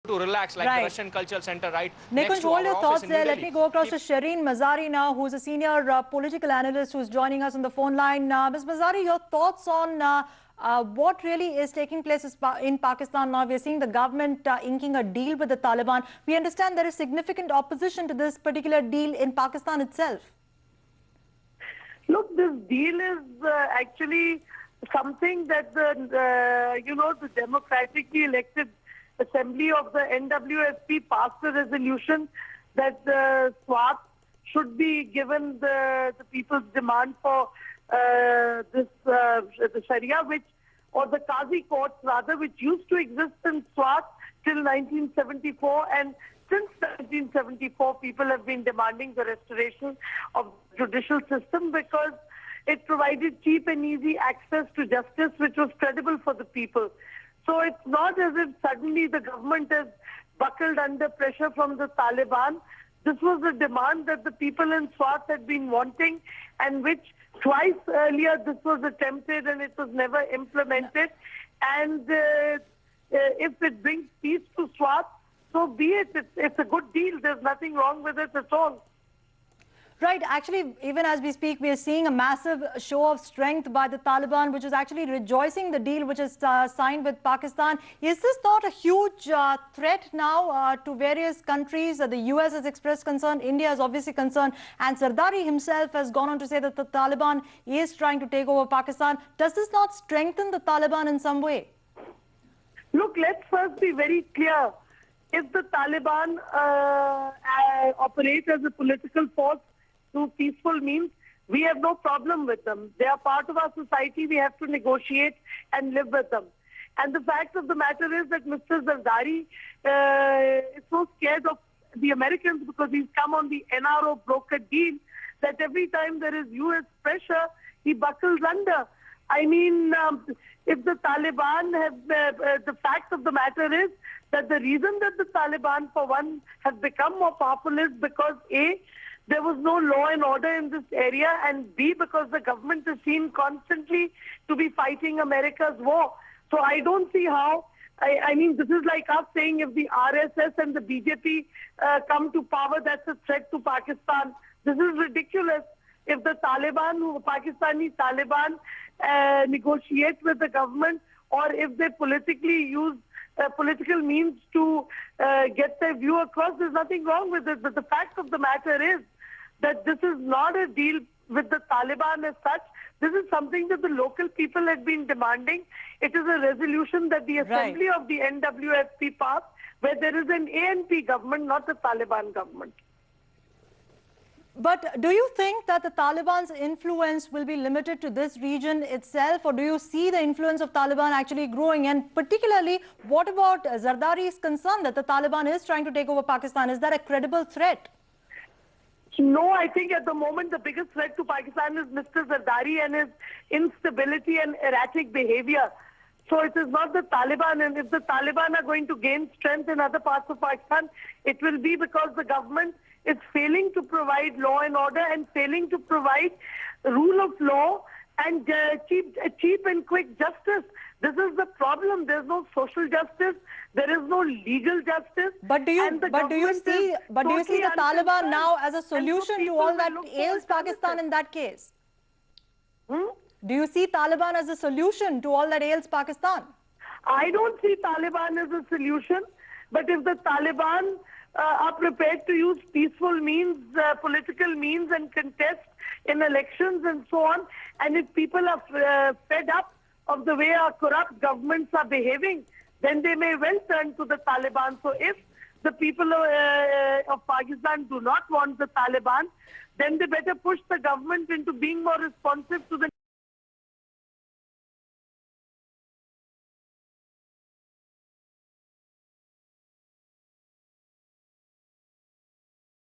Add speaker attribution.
Speaker 1: to relax, like the Russian Cultural Center, right?
Speaker 2: Nikunj, hold your thoughts there. Let me go across to Shireen Mazari now, who's a senior political analyst who's joining us on the phone line. Ms. Mazari, your thoughts on what really is taking place in Pakistan now? We're seeing the government inking a deal with the Taliban. We understand there is significant opposition to this particular deal in Pakistan itself.
Speaker 3: Look, this deal is actually something that the democratically elected Assembly of the NWFP passed a resolution that the SWAT should be given the people's demand for the Sharia, or the Qazi courts rather, which used to exist in SWAT till 1974, and since 1974 people have been demanding the restoration of the judicial system because it provided cheap and easy access to justice which was credible for the people. So it's not as if suddenly the government has buckled under pressure from the Taliban. This was a demand that the people in Swat had been wanting, and which twice earlier this was attempted and it was never implemented. And if it brings peace to Swat, so be it. It's a good deal. There's nothing wrong with it at all.
Speaker 2: Right. Actually, even as we speak, we are seeing a massive show of strength by the Taliban, which is actually rejoicing the deal which is signed with Pakistan. Is this not a huge threat now to various countries? The US has expressed concern, India is obviously concerned, and Zardari himself has gone on to say that the Taliban is trying to take over Pakistan. Does this not strengthen the Taliban in some way?
Speaker 3: Look, let's first be very clear. If the Taliban operate as a political force through peaceful means, we have no problem with them. They are part of our society. We have to negotiate and live with them. And the fact of the matter is that Mr. Zardari is so scared of the Americans because he's come on the NRO broker deal that every time there is US pressure, he buckles under. I mean, if the Taliban have, the fact of the matter is that the reason that the Taliban, for one, have become more powerful is because A, there was no law and order in this area, and B, because the government is seen constantly to be fighting America's war. So I don't see how, I mean, this is like us saying if the RSS and the BJP come to power, that's a threat to Pakistan. This is ridiculous. If the Taliban, Pakistani Taliban, negotiate with the government, or if they politically use political means to get their view across, there's nothing wrong with it. But the fact of the matter is that this is not a deal with the Taliban as such. This is something that the local people had been demanding. It is a resolution that the Assembly of the NWFP passed, where there is an ANP government, not the Taliban government.
Speaker 2: But do you think that the Taliban's influence will be limited to this region itself, or do you see the influence of Taliban actually growing? And particularly, what about Zardari's concern that the Taliban is trying to take over Pakistan? Is that a credible threat?
Speaker 3: No, I think at the moment the biggest threat to Pakistan is Mr. Zardari and his instability and erratic behavior. So it is not the Taliban, and if the Taliban are going to gain strength in other parts of Pakistan, it will be because the government is failing to provide law and order and failing to provide rule of law and cheap and quick justice. This is the problem. There's no social justice. There is no legal justice.
Speaker 2: But do you see the Taliban now as a solution to all that ails Pakistan in that case? Do you see Taliban as a solution to all that ails Pakistan?
Speaker 3: I don't see Taliban as a solution. But if the Taliban are prepared to use peaceful means, political means, and contest in elections and so on, and if people are fed up of the way our corrupt governments are behaving, then they may well turn to the Taliban. So if the people of Pakistan do not want the Taliban, then they better push the government into being more responsive to the